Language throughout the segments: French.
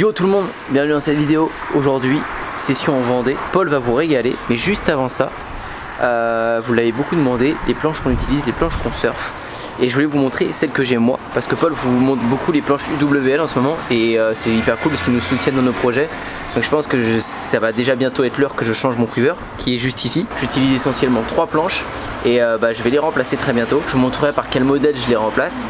Yo tout le monde, bienvenue dans cette vidéo. Aujourd'hui, session en Vendée. Paul va vous régaler, mais juste avant ça, vous l'avez beaucoup demandé, les planches qu'on utilise, les planches qu'on surfe. Et je voulais vous montrer celles que j'ai moi, parce que Paul vous montre beaucoup les planches UWL en ce moment, et c'est hyper cool parce qu'ils nous soutiennent dans nos projets. Donc je pense que ça va déjà bientôt être l'heure que je change mon quiver, qui est juste ici. J'utilise essentiellement 3 planches, et je vais les remplacer très bientôt. Je vous montrerai par quel modèle je les remplace.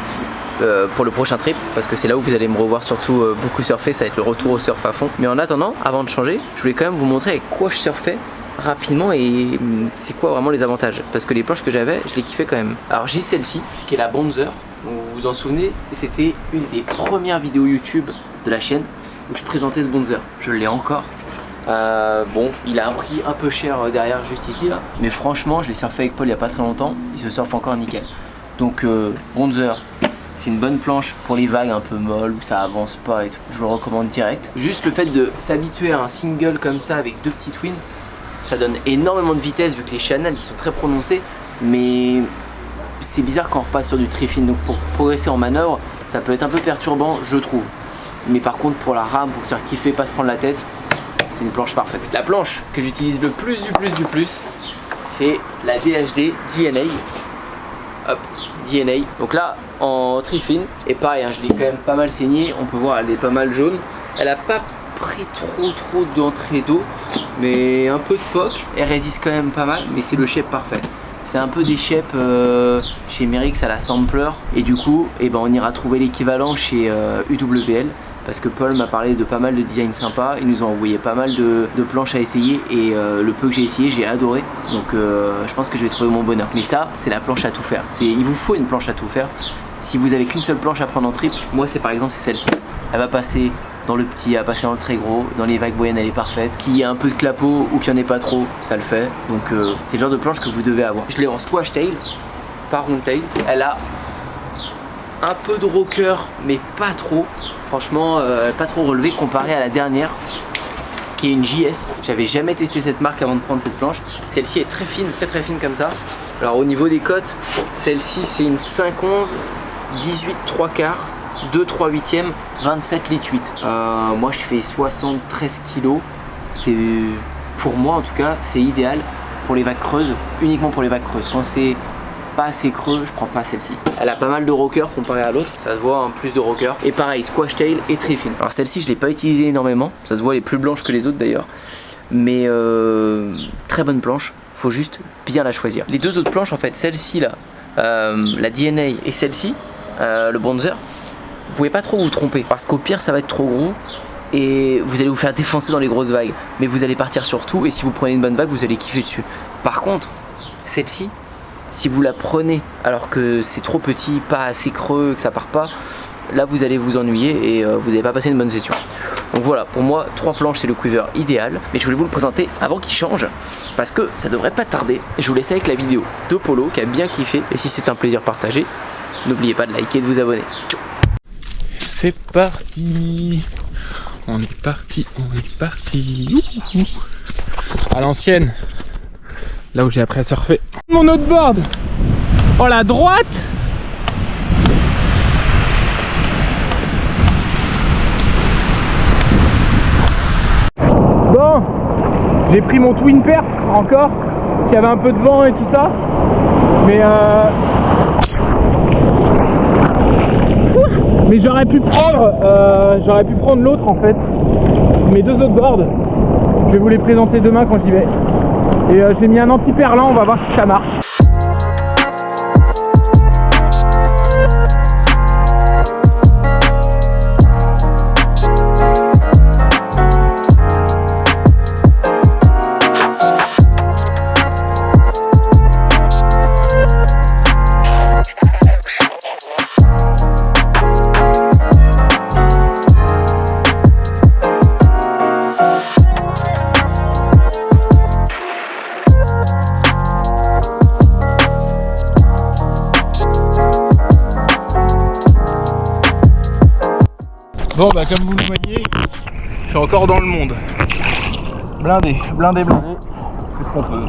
Pour le prochain trip, parce que c'est là où vous allez me revoir surtout beaucoup surfer, ça va être le retour au surf à fond. Mais en attendant, avant de changer, je voulais quand même vous montrer avec quoi je surfais rapidement et c'est quoi vraiment les avantages, parce que les planches que j'avais, je les kiffais quand même. Alors j'ai celle-ci qui est la Bonzer, vous vous en souvenez, c'était une des premières vidéos YouTube de la chaîne où je présentais ce Bonzer. Je l'ai encore. Bon, il a un prix un peu cher derrière juste ici là, mais franchement je l'ai surfé avec Paul il y a pas très longtemps, il se surfe encore nickel. Donc Bonzer, c'est une bonne planche pour les vagues un peu molles où ça avance pas et tout. Je vous le recommande direct. Juste le fait de s'habituer à un single comme ça avec 2 petits twins, ça donne énormément de vitesse vu que les channels ils sont très prononcés. Mais c'est bizarre quand on repasse sur du très fin. Donc pour progresser en manœuvre, ça peut être un peu perturbant, je trouve. Mais par contre pour la rame, pour se faire kiffer, pas se prendre la tête, c'est une planche parfaite. La planche que j'utilise le plus du plus, c'est la DHD DNA. Hop, DNA. Donc là en tri fine, et pareil, hein, je l'ai quand même pas mal saigné, on peut voir elle est pas mal jaune. Elle a pas pris trop d'entrée d'eau, mais un peu de poc. Elle résiste quand même pas mal, mais c'est le shape parfait. C'est un peu des shapes chez Merix à la sampler, et du coup on ira trouver l'équivalent chez UWL. Parce que Paul m'a parlé de pas mal de designs sympas, ils nous ont envoyé pas mal de planches à essayer et le peu que j'ai essayé j'ai adoré. Donc je pense que je vais trouver mon bonheur. Mais ça c'est la planche à tout faire, il vous faut une planche à tout faire. Si vous avez qu'une seule planche à prendre en trip, moi c'est par exemple c'est celle-ci. Elle va passer dans le petit, elle va passer dans le très gros, dans les vagues moyennes elle est parfaite. Qu'il y ait un peu de clapot ou qu'il n'y en ait pas trop, ça le fait. Donc c'est le genre de planche que vous devez avoir. Je l'ai en squash tail, pas round tail. Elle a un peu de rocker mais pas trop. Franchement pas trop relevé comparé à la dernière qui est une JS. J'avais jamais testé cette marque avant de prendre cette planche. Celle-ci est très fine comme ça. Alors au niveau des cotes, celle-ci c'est une 5-11, 18 3 quarts, 2 3 8e, 27 litres 8. Moi je fais 73 kg. C'est, pour moi en tout cas, c'est idéal pour les vagues creuses, uniquement pour les vagues creuses. Quand c'est pas assez creux, je prends pas celle-ci. Elle a pas mal de rocker comparé à l'autre, ça se voit, hein, plus de rocker. Et pareil, squash tail et très fine. Alors celle-ci je l'ai pas utilisée énormément, ça se voit, elle est plus blanche que les autres d'ailleurs. Mais très bonne planche, faut juste bien la choisir. Les deux autres planches en fait, celle-ci là, la DNA et celle-ci, le Bonzer, vous pouvez pas trop vous tromper parce qu'au pire ça va être trop gros et vous allez vous faire défoncer dans les grosses vagues. Mais vous allez partir sur tout et si vous prenez une bonne vague, vous allez kiffer dessus. Par contre, celle-ci, si vous la prenez alors que c'est trop petit, pas assez creux, que ça part pas, là vous allez vous ennuyer et vous n'allez pas passer une bonne session. Donc voilà, pour moi 3 planches c'est le quiver idéal, mais je voulais vous le présenter avant qu'il change parce que ça devrait pas tarder. Je vous laisse avec la vidéo de Polo qui a bien kiffé et si c'est un plaisir partagé, n'oubliez pas de liker et de vous abonner. Ciao. C'est parti. On est parti. Ouhou. À l'ancienne, là où j'ai appris à surfer. Mon autre board. Oh la droite. Bon, j'ai pris mon twin perf encore, qui avait un peu de vent et tout ça. Mais j'aurais pu prendre l'autre en fait. Mes 2 autres boards, je vais vous les présenter demain quand j'y vais. Et j'ai mis un anti-perlant, on va voir si ça marche. Bon bah comme vous le voyez, je suis encore dans le monde. Blindé. C'est ce qu'on peut.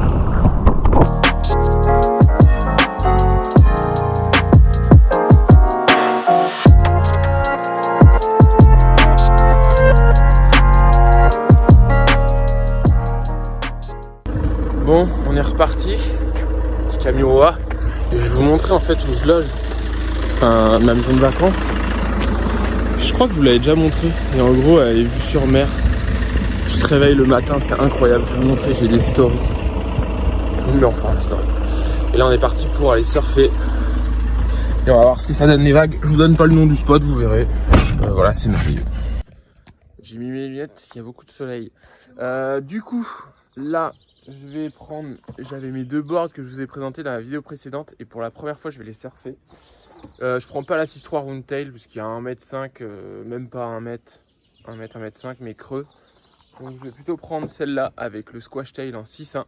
Bon, on est reparti. Petit camion OA. Et je vais vous montrer en fait où je loge. Enfin, ma maison de vacances. Je crois que je vous l'avez déjà montré. Et en gros, elle est vue sur mer. Je te réveille le matin, c'est incroyable. Je vais vous montrer, j'ai des stories. Mais enfin, la story. Et là, on est parti pour aller surfer. Et on va voir ce que ça donne les vagues. Je vous donne pas le nom du spot, vous verrez. Voilà, c'est merveilleux. J'ai mis mes lunettes, il y a beaucoup de soleil. Du coup, là, je vais prendre... J'avais mes 2 boards que je vous ai présentés dans la vidéo précédente. Et pour la première fois, je vais les surfer. Je prends pas la 6.3 Roundtail, parce qu'il y a 1m5, même pas 1m, 1m5, mais creux. Donc je vais plutôt prendre celle-là avec le Squash Tail en 6.1.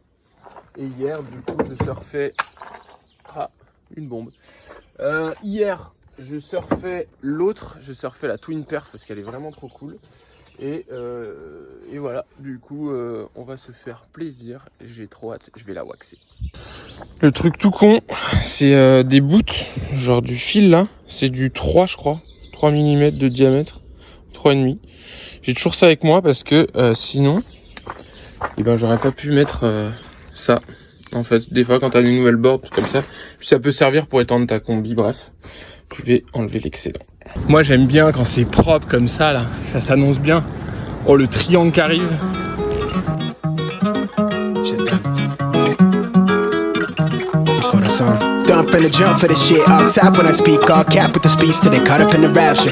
Et hier, du coup, je surfais... Ah, une bombe. Hier, je surfais l'autre, je surfais la Twin Perf parce qu'elle est vraiment trop cool. Et voilà, du coup, on va se faire plaisir. J'ai trop hâte, je vais la waxer. Le truc tout con, c'est des boots, genre du fil là. C'est du 3, je crois. 3 mm de diamètre. 3,5. J'ai toujours ça avec moi parce que sinon, eh ben, j'aurais pas pu mettre ça. En fait, des fois quand t'as une nouvelle board comme ça, puis ça peut servir pour étendre ta combi, bref. Je vais enlever l'excédent. Moi j'aime bien quand c'est propre comme ça là, ça s'annonce bien. Oh, le triangle qui arrive. I'm finna jump for this shit. All top when I speak, all cap with the speech till they caught up in the rapture.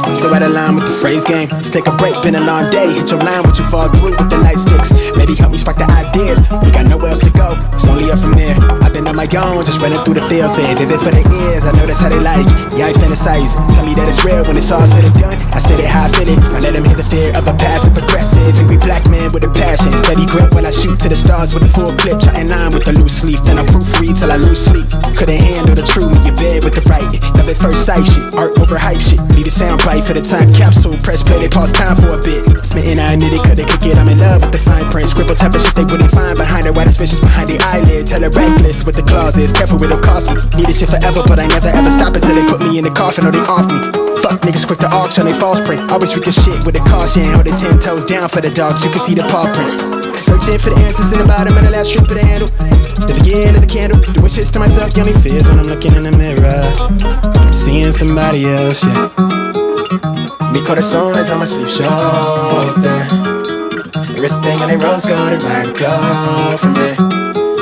I'm so out of line with the phrase game. Let's take a break, been a long day. Hit your line, what you fall through with the light sticks. Maybe help me spark the ideas. We got nowhere else to go, it's only up from there. I've been on my own, just running through the field. Say vivid for the ears, I know that's how they like it. Yeah, I fantasize, tell me that it's real when it's all said and done. I said it how I feel it, I let them hear the fear of a passive aggressive. Angry black man with a passion, steady grip while I shoot to the stars with a full clip. Jotting line with the loose leaf, then I proofread till I lose sleep. Couldn't handle the truth in your bed with the writing. Love at first sight shit, art over hype shit. Need a sound bite for the time capsule. Press play, they pause time for a bit. Smitten, I admit it, couldn't kick it. I'm in love with the fine print. Scribble type of shit they wouldn't find behind it. Why the suspicious behind the eyelid? Tell a reckless with the clauses. Careful, it'll cost me. Need this shit forever, but I never ever stop until they put me in the coffin or they off me. Fuck niggas quick to auction, they false print. Always treat this shit with a caution. Hold it 10 toes down for the dogs, you can see the paw print. Searching for the answers in the bottom of the last strip of the handle. The beginning of the candle. Doing shit to myself, give me fears when I'm looking in the mirror. I'm seeing somebody else, yeah. Mi corazón is on my sleeve shoulder. Everything on a rose gold and my glow from me.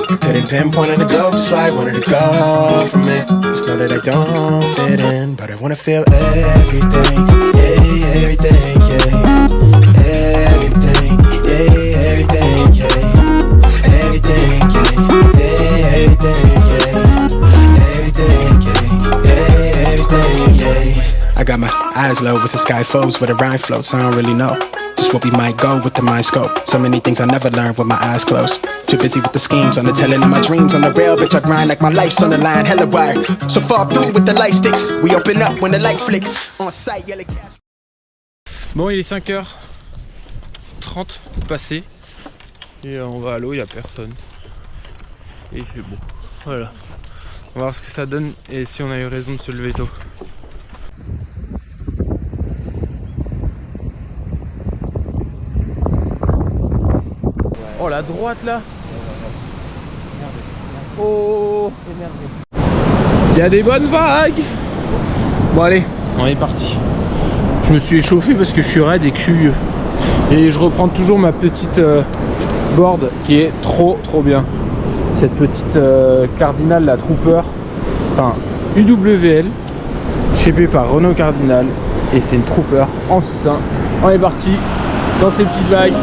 I couldn't pinpoint on the globe, that's why I wanted to go from it. Just know that I don't fit in, but I wanna feel everything, yeah, everything, yeah. Everything, yeah, everything, yeah. Everything, yeah, everything, yeah. Everything, yeah, everything, yeah. I got my eyes low with the sky flows where the rhyme floats, I don't really know just what we might go with the mind scope. So many things I never learned with my eyes closed. Too busy with the schemes, on the telling of my dreams. On the rail, bitch, I grind like my life's on the line, hella wire. So far through with the light sticks, we open up when the light flicks. On site, yellow cash. Bon, il est 5h30 passé. Et on va à l'eau, il n'y a personne. Et il fait beau. Voilà. On va voir ce que ça donne et si on a eu raison de se lever tôt. Oh, la droite là. Oh, il y a des bonnes vagues. Bon allez, on est parti. Je me suis échauffé parce que je suis raide et que je suis vieux. Et je reprends toujours ma petite board qui est trop bien. Cette petite Cardinal, la Trooper, enfin UWL, shapée par Renault Cardinal. Et c'est une Trooper en 6.1. On est parti dans ces petites vagues.